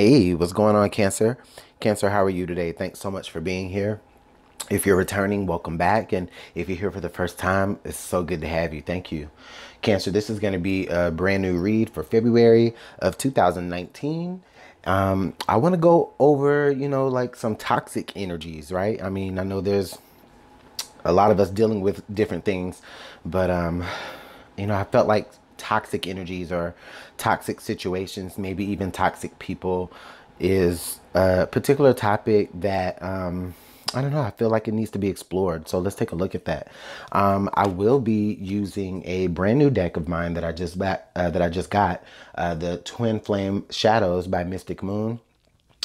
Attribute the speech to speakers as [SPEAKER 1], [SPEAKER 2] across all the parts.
[SPEAKER 1] Hey, what's going on, Cancer? Cancer, how are you today? Thanks so much for being here. If you're returning, welcome back. And if you're here for the first time, it's so good to have you. Thank you. Cancer, this is going to be a brand new read for February of 2019. I want to go over, like some toxic energies, right? I mean, I know there's a lot of us dealing with different things, but I felt like toxic energies or toxic situations, maybe even toxic people, is a particular topic that I don't know. I feel like it needs to be explored. So let's take a look at that. I will be using a brand new deck of mine that I just got, the Twin Flame Shadows by Mystic Moon.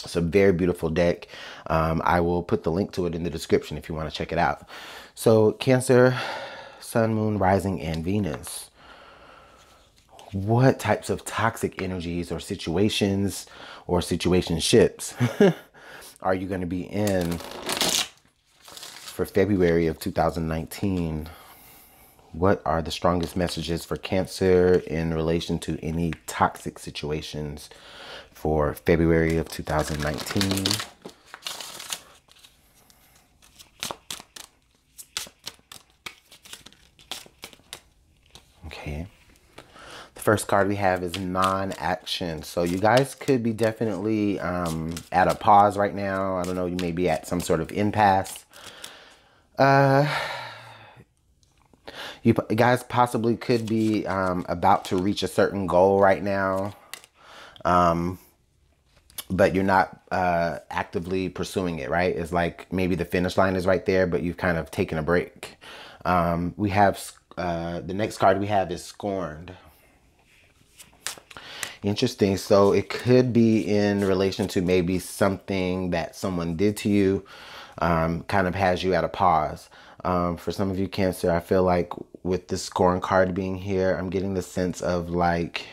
[SPEAKER 1] It's a very beautiful deck. I will put the link to it in the description if you want to check it out. So Cancer, Sun, Moon, Rising, and Venus. What types of toxic energies or situations or situationships are you going to be in for February of 2019? What are the strongest messages for Cancer in relation to any toxic situations for February of 2019? Okay. The first card we have is non-action. So you guys could be definitely at a pause right now. I don't know, you may be at some sort of impasse. You guys possibly could be about to reach a certain goal right now, but you're not actively pursuing it, right? It's like maybe the finish line is right there, but you've kind of taken a break. We have the next card we have is Scorned. Interesting. So it could be in relation to maybe something that someone did to you, kind of has you at a pause. For some of you, Cancer, I feel like with the Scorn card being here, I'm getting the sense of like,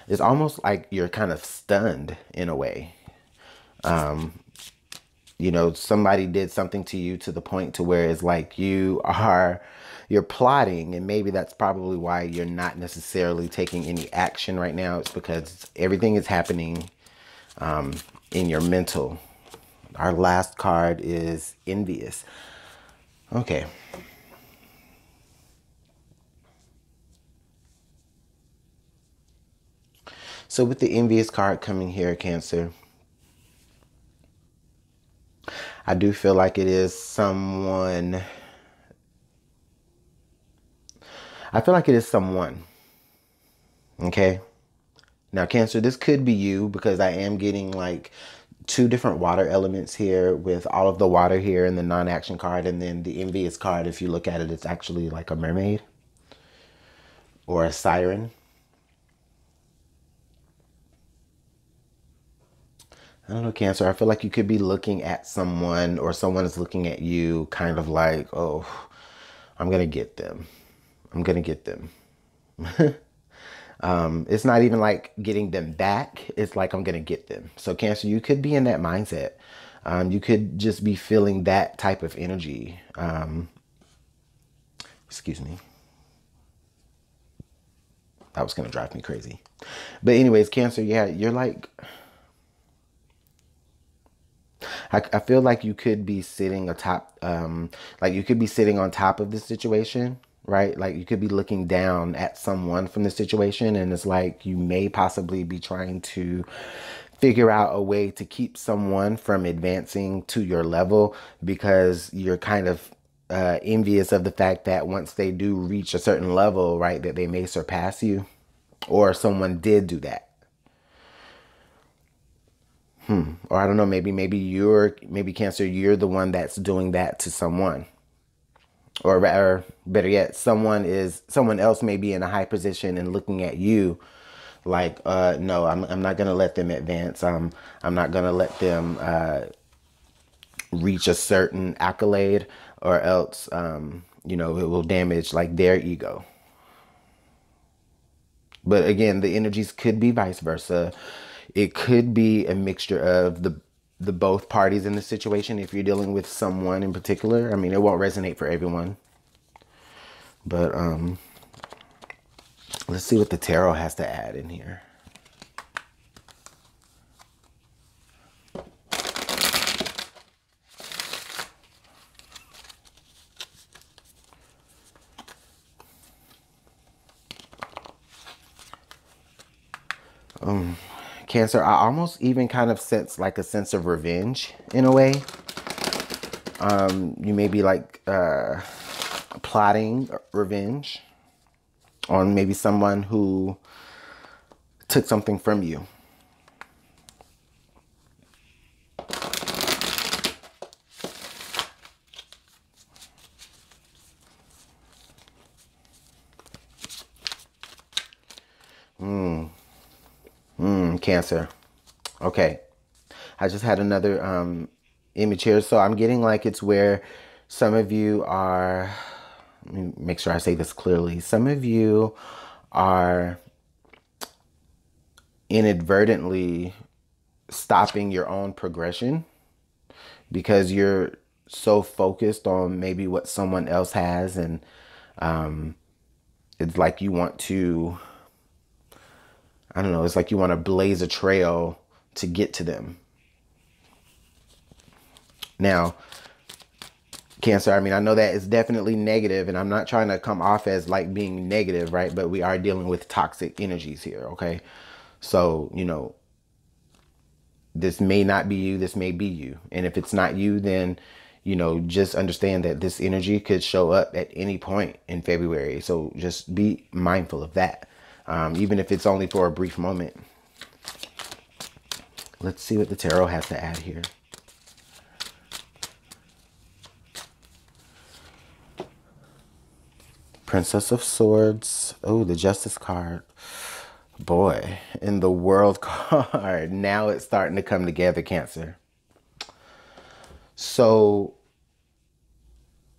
[SPEAKER 1] it's almost like you're kind of stunned in a way. Somebody did something to you to the point to where it's like you're plotting, and maybe that's probably why you're not necessarily taking any action right now. It's because everything is happening in your mental. Our last card is Envious. Okay. So with the Envious card coming here, Cancer, I do feel like it is someone. I feel like it is someone. Okay. Now, Cancer, this could be you because I am getting like two different water elements here with all of the water here in the non-action card, and then the Envious card, if you look at it, it's actually like a mermaid or a siren. I don't know, Cancer. I feel like you could be looking at someone or someone is looking at you kind of like, oh, I'm going to get them. I'm going to get them. It's not even like getting them back. It's like I'm going to get them. So Cancer, you could be in that mindset. You could just be feeling that type of energy. Excuse me. That was going to drive me crazy. But anyways, Cancer, yeah, you're like, I feel like you could be sitting atop, like you could be sitting on top of the situation, right? Like you could be looking down at someone from the situation, and it's like you may possibly be trying to figure out a way to keep someone from advancing to your level because you're kind of envious of the fact that once they do reach a certain level, right, that they may surpass you, or someone did do that. Or I don't know, maybe Cancer, you're the one that's doing that to someone. Or better yet, someone else may be in a high position and looking at you like, no, I'm not gonna let them advance. I'm not gonna let them reach a certain accolade, or else it will damage like their ego. But again, the energies could be vice versa. It could be a mixture of the both parties in the situation if you're dealing with someone in particular. I mean, it won't resonate for everyone. But Let's see what the tarot has to add in here. Cancer, I almost even kind of sense like a sense of revenge in a way. You may be like plotting revenge on maybe someone who took something from you. Cancer. Okay. I just had another image here. So I'm getting like it's where some of you are, let me make sure I say this clearly. Some of you are inadvertently stopping your own progression because you're so focused on maybe what someone else has, and it's like you want to, I don't know, it's like you want to blaze a trail to get to them. Now, Cancer, I mean, I know that is definitely negative, and I'm not trying to come off as like being negative, right? But we are dealing with toxic energies here, okay? So, you know, this may not be you, this may be you. And if it's not you, then, you know, just understand that this energy could show up at any point in February. So just be mindful of that. Even if it's only for a brief moment. Let's see what the tarot has to add here. Princess of Swords. Oh, the Justice card. Boy, in the World card. Now it's starting to come together, Cancer. So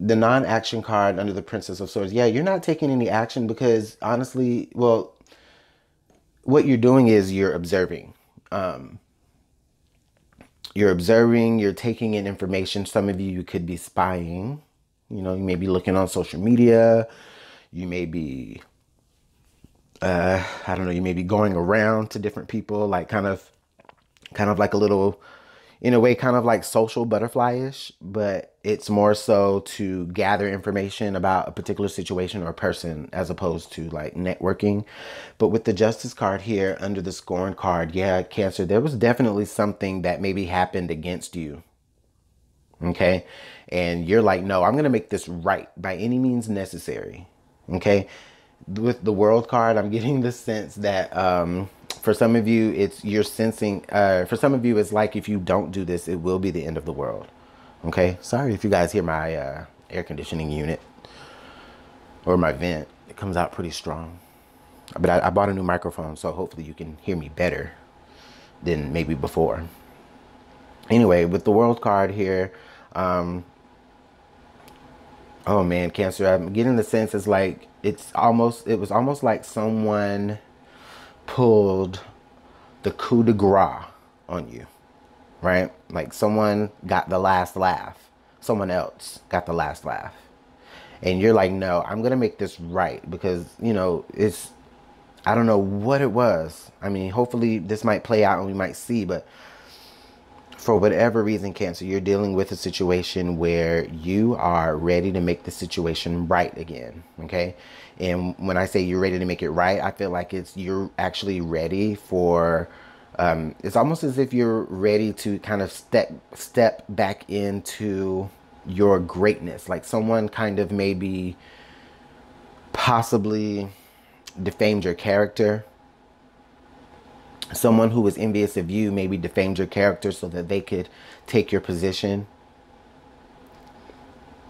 [SPEAKER 1] the non-action card under the Princess of Swords. Yeah, you're not taking any action because honestly, well, what you're doing is you're observing. You're observing, you're taking in information. Some of you could be spying. You know, you may be looking on social media. You may be, I don't know, you may be going around to different people, like kind of like a little, in a way, kind of like social butterfly-ish, but it's more so to gather information about a particular situation or person as opposed to like networking. But with the Justice card here under the Scorn card, yeah, Cancer, there was definitely something that maybe happened against you. Okay. And you're like, no, I'm going to make this right by any means necessary. Okay. With the World card, I'm getting the sense that, for some of you, it's you're sensing, for some of you, it's like if you don't do this, it will be the end of the world. Okay. Sorry if you guys hear my air conditioning unit or my vent. It comes out pretty strong. But I bought a new microphone, so hopefully you can hear me better than maybe before. Anyway, with the World card here, oh man, Cancer, I'm getting the sense it's like it was almost like someone pulled the coup de grace on you, right? Like someone got the last laugh. Someone else got the last laugh. And you're like, no, I'm going to make this right because, you know, it's, I don't know what it was. I mean, hopefully this might play out and we might see, but for whatever reason, Cancer, you're dealing with a situation where you are ready to make the situation right again, okay? And when I say you're ready to make it right, I feel like you're actually ready for, it's almost as if you're ready to kind of step back into your greatness. Like someone kind of maybe possibly defamed your character. Someone who was envious of you maybe defamed your character so that they could take your position.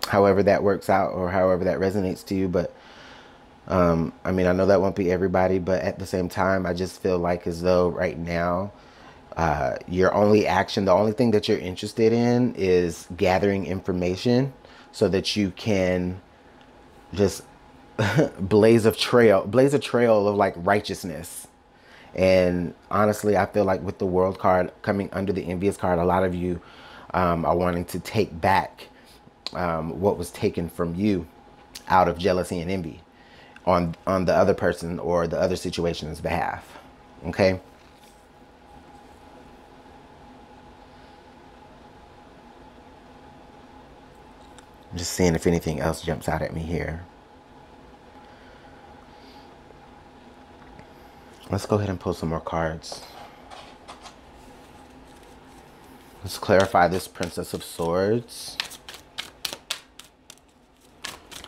[SPEAKER 1] However that works out or however that resonates to you. But I mean, I know that won't be everybody, but at the same time, I just feel like as though right now, your only action, the only thing that you're interested in is gathering information so that you can just blaze a trail of like righteousness. And honestly, I feel like with the World card coming under the Envious card, a lot of you are wanting to take back what was taken from you out of jealousy and envy. on the other person or the other situation's behalf. Okay. I'm just seeing if anything else jumps out at me here. Let's go ahead and pull some more cards. Let's clarify this Princess of Swords.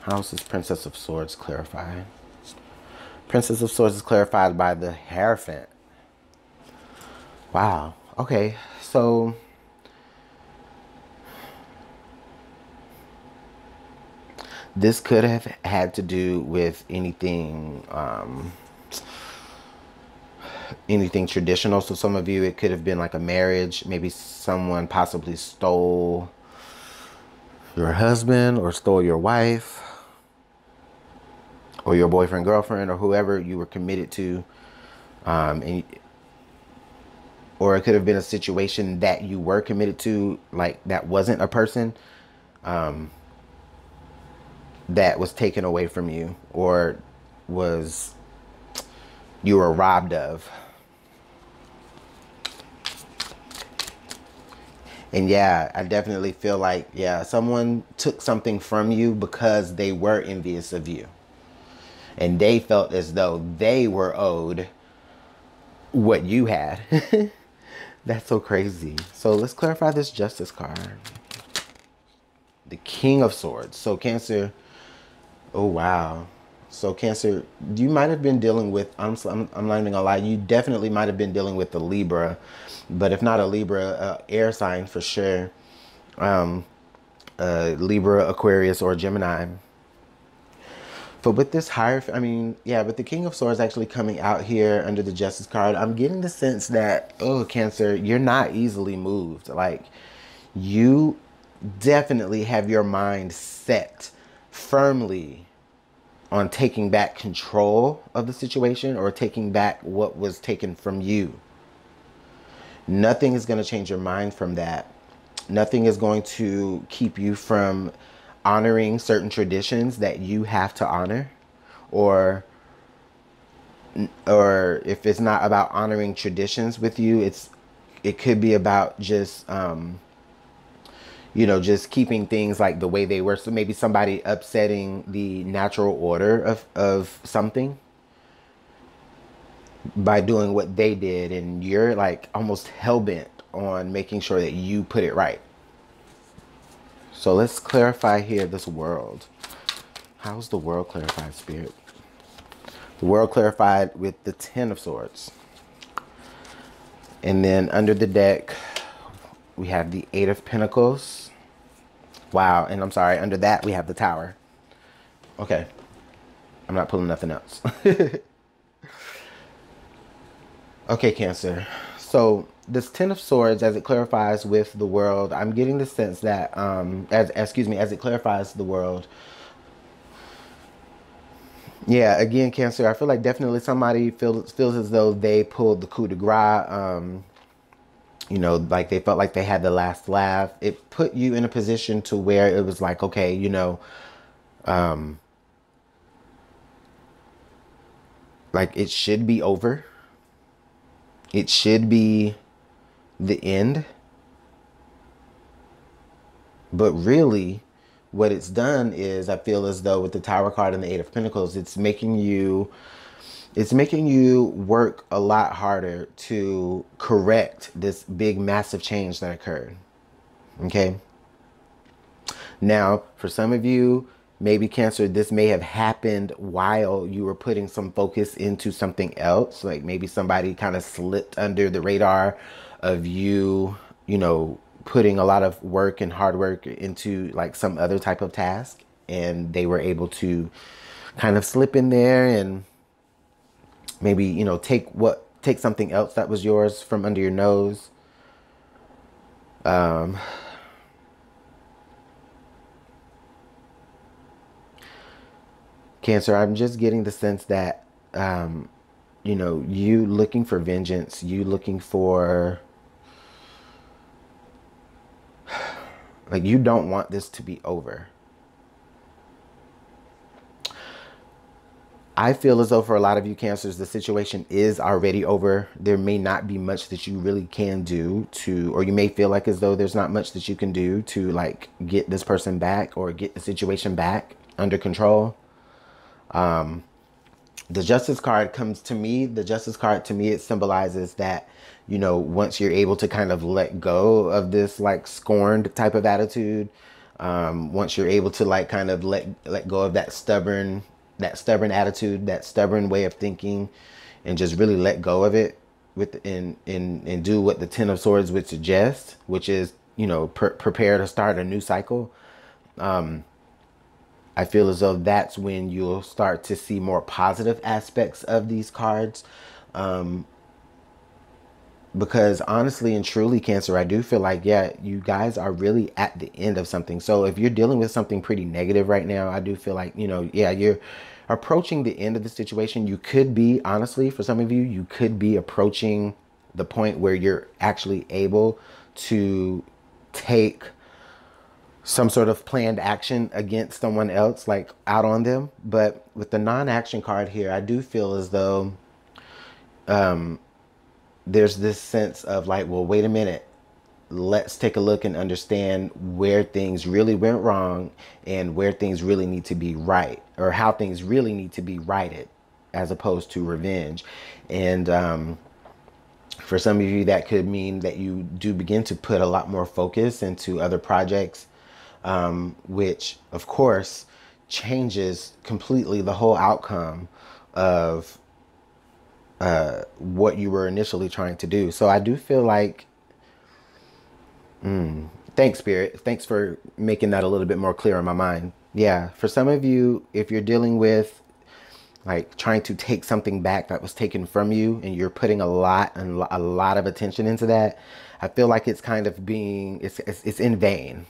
[SPEAKER 1] How is this Princess of Swords clarified? Princess of Swords is clarified by the Hierophant. Wow. Okay. So this could have had to do with anything anything traditional. So some of you, it could have been like a marriage. Maybe someone possibly stole your husband or stole your wife or your boyfriend, girlfriend, or whoever you were committed to. Or it could have been a situation that you were committed to, like that wasn't a person that was taken away from you, or was you were robbed of. And yeah, I definitely feel like, yeah, someone took something from you because they were envious of you. And they felt as though they were owed what you had. That's so crazy. So let's clarify this Justice card. The King of Swords. So Cancer. Oh, wow. So Cancer, you might have been dealing with, I'm not even gonna lie, you definitely might have been dealing with the Libra. But if not a Libra, air sign for sure. Libra, Aquarius, or Gemini. But with this higher, I mean, yeah, but the King of Swords actually coming out here under the Justice card, I'm getting the sense that, oh, Cancer, you're not easily moved. Like, you definitely have your mind set firmly on taking back control of the situation or taking back what was taken from you. Nothing is going to change your mind from that. Nothing is going to keep you from honoring certain traditions that you have to honor, or if it's not about honoring traditions with you, it could be about just you know, just keeping things like the way they were. So maybe somebody upsetting the natural order of something by doing what they did, and you're like almost hell-bent on making sure that you put it right. So let's clarify here this world. How's the world clarified, Spirit? The world clarified with the Ten of Swords. And then under the deck, we have the Eight of Pentacles. Wow, and I'm sorry, under that we have the Tower. Okay, I'm not pulling nothing else. Okay, Cancer. So this Ten of Swords, as it clarifies with the world, I'm getting the sense that, as it clarifies the world. Yeah, again, Cancer, I feel like definitely somebody feels as though they pulled the coup de grace. You know, like they felt like they had the last laugh. It put you in a position to where it was like, okay, you know, like it should be over. It should be the end. But really, what it's done is, I feel as though with the Tower card and the Eight of Pentacles, it's making you work a lot harder to correct this big, massive change that occurred. Okay. Now, for some of you, maybe Cancer, this may have happened while you were putting some focus into something else. Like maybe somebody kind of slipped under the radar of you, you know, putting a lot of work and hard work into like some other type of task, and they were able to kind of slip in there and maybe, you know, take something else that was yours from under your nose. Cancer, I'm just getting the sense that, you know, you looking for vengeance, you looking for, like, you don't want this to be over. I feel as though for a lot of you Cancers, the situation is already over. There may not be much that you really can do to, or you may feel like as though there's not much that you can do to like get this person back or get the situation back under control. The Justice card comes to me. The Justice card to me, it symbolizes that, you know, once you're able to kind of let go of this like scorned type of attitude, once you're able to like kind of let go of that stubborn attitude, that stubborn way of thinking, and just really let go of it and do what the Ten of Swords would suggest, which is, you know, prepare to start a new cycle. I feel as though that's when you'll start to see more positive aspects of these cards. Because honestly and truly, Cancer, I do feel like, yeah, you guys are really at the end of something. So if you're dealing with something pretty negative right now, I do feel like, you know, yeah, you're approaching the end of the situation. You could be, honestly, for some of you, you could be approaching the point where you're actually able to take some sort of planned action against someone else, like out on them. But with the non-action card here, I do feel as though there's this sense of like, well, wait a minute. Let's take a look and understand where things really went wrong and where things really need to be right, or how things really need to be righted, as opposed to revenge. And for some of you, that could mean that you do begin to put a lot more focus into other projects, which of course changes completely the whole outcome of what you were initially trying to do. So I do feel like, thanks, Spirit. Thanks for making that a little bit more clear in my mind. Yeah, for some of you, if you're dealing with like trying to take something back that was taken from you, and you're putting a lot of attention into that, I feel like it's kind of being, it's in vain.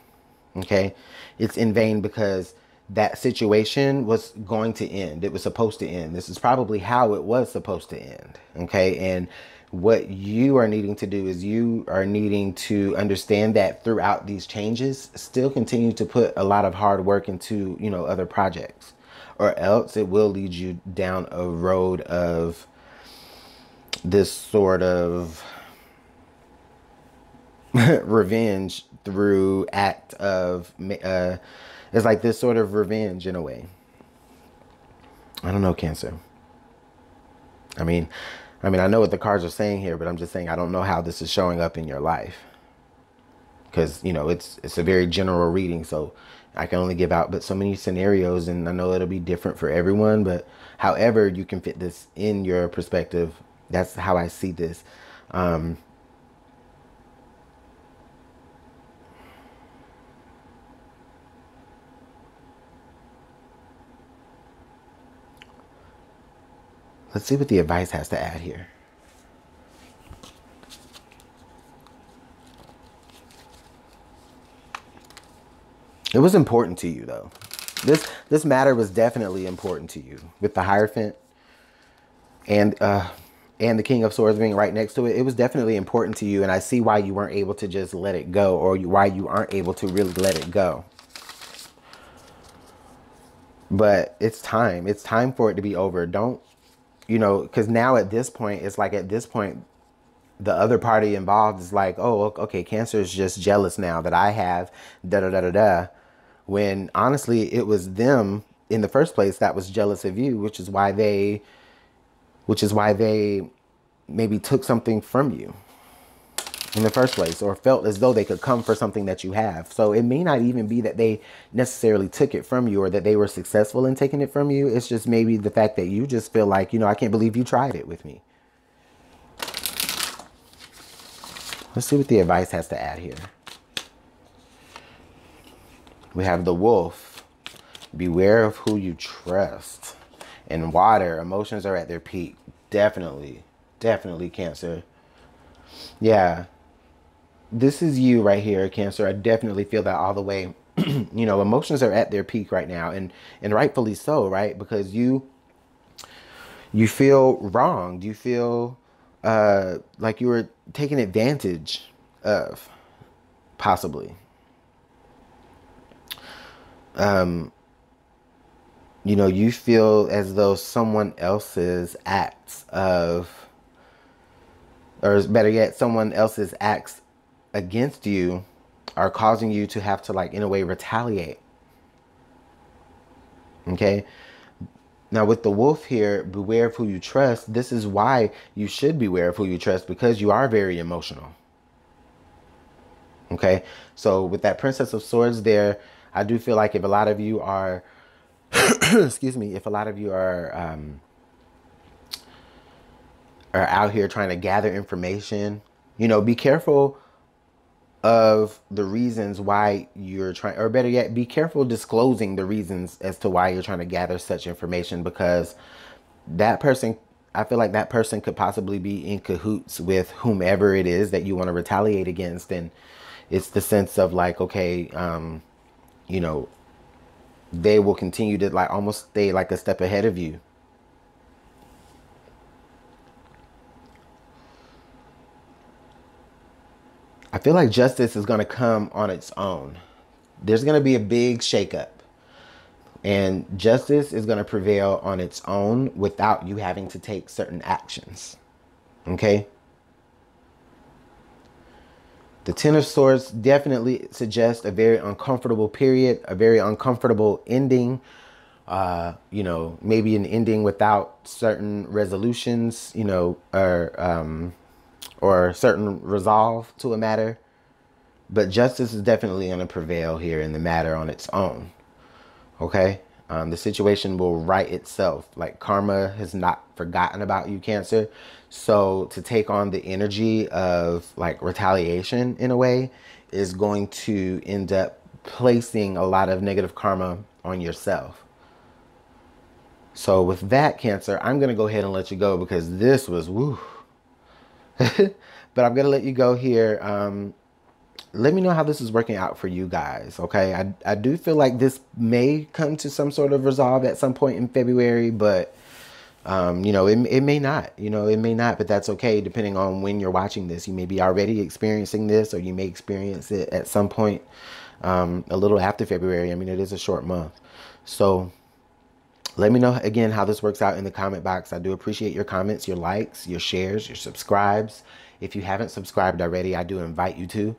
[SPEAKER 1] Okay, it's in vain because that situation was going to end. It was supposed to end. This is probably how it was supposed to end. Okay, and what you are needing to do is you are needing to understand that throughout these changes, still continue to put a lot of hard work into, you know, other projects, or else it will lead you down a road of this sort of revenge through act of it's like this sort of revenge in a way. I don't know, Cancer. I mean, I know what the cards are saying here, but I'm just saying I don't know how this is showing up in your life, because, you know, it's a very general reading, so I can only give out but so many scenarios, and I know it'll be different for everyone, but however you can fit this in your perspective, that's how I see this. Let's see what the advice has to add here. It was important to you, though. This matter was definitely important to you, with the Hierophant and the King of Swords being right next to it. It was definitely important to you, and I see why you weren't able to just let it go, or why you aren't able to really let it go. But it's time. It's time for it to be over. Don't, you know, because now at this point, it's like at this point, the other party involved is like, oh, okay, Cancer is just jealous now that I have da da da da da. When honestly, it was them in the first place that was jealous of you, which is why they maybe took something from you in the first place, or felt as though they could come for something that you have. So it may not even be that they necessarily took it from you, or that they were successful in taking it from you. It's just maybe the fact that you just feel like, you know, I can't believe you tried it with me. Let's see what the advice has to add here. We have the Wolf. Beware of who you trust. And Water. Emotions are at their peak. Definitely. Definitely, Cancer. Yeah. This is you right here, Cancer. I definitely feel that all the way. You know, emotions are at their peak right now. And rightfully so, right? Because you feel wronged. You feel like you were taken advantage of, possibly. you know, you feel as though someone else's acts of, or better yet, someone else's acts against you are causing you to have to, like, in a way, retaliate. Okay. Now with the wolf here, beware of who you trust. This is why you should beware of who you trust, because you are very emotional. Okay. So with that Princess of Swords there, I do feel like if a lot of you are, excuse me, if a lot of you are out here trying to gather information, you know, be careful of the reasons why you're trying, or better yet, be careful disclosing the reasons as to why you're trying to gather such information, because that person, I feel like that person could possibly be in cahoots with whomever it is that you want to retaliate against. And it's the sense of like, okay, you know, they will continue to like almost stay like a step ahead of you. I feel like justice is going to come on its own. There's going to be a big shakeup, and justice is going to prevail on its own without you having to take certain actions. Okay? The Ten of Swords definitely suggests a very uncomfortable period, a very uncomfortable ending. You know, maybe an ending without certain resolutions, you know, or certain resolve to a matter. But justice is definitely going to prevail here in the matter on its own. Okay? The situation will right itself. Like, karma has not forgotten about you, Cancer. So to take on the energy of like retaliation in a way is going to end up placing a lot of negative karma on yourself. So with that, Cancer, I'm going to go ahead and let you go because this was woo. But I'm going to let you go here. Let me know how this is working out for you guys. Okay. I do feel like this may come to some sort of resolve at some point in February, but you know, it may not, you know, it may not, but that's okay. Depending on when you're watching this, you may be already experiencing this, or you may experience it at some point, a little after February. I mean, it is a short month. So let me know again how this works out in the comment box. I do appreciate your comments, your likes, your shares, your subscribes. If you haven't subscribed already, I do invite you to.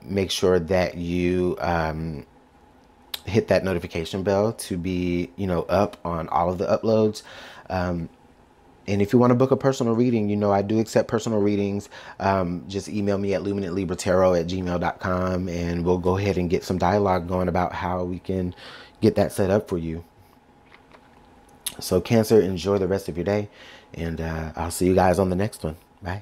[SPEAKER 1] Make sure that you hit that notification bell to be, you know, up on all of the uploads. And if you want to book a personal reading, you know, I do accept personal readings. Just email me at LuminantLibraTarot@gmail.com, and we'll go ahead and get some dialogue going about how we can get that set up for you. So Cancer, enjoy the rest of your day, and I'll see you guys on the next one. Bye.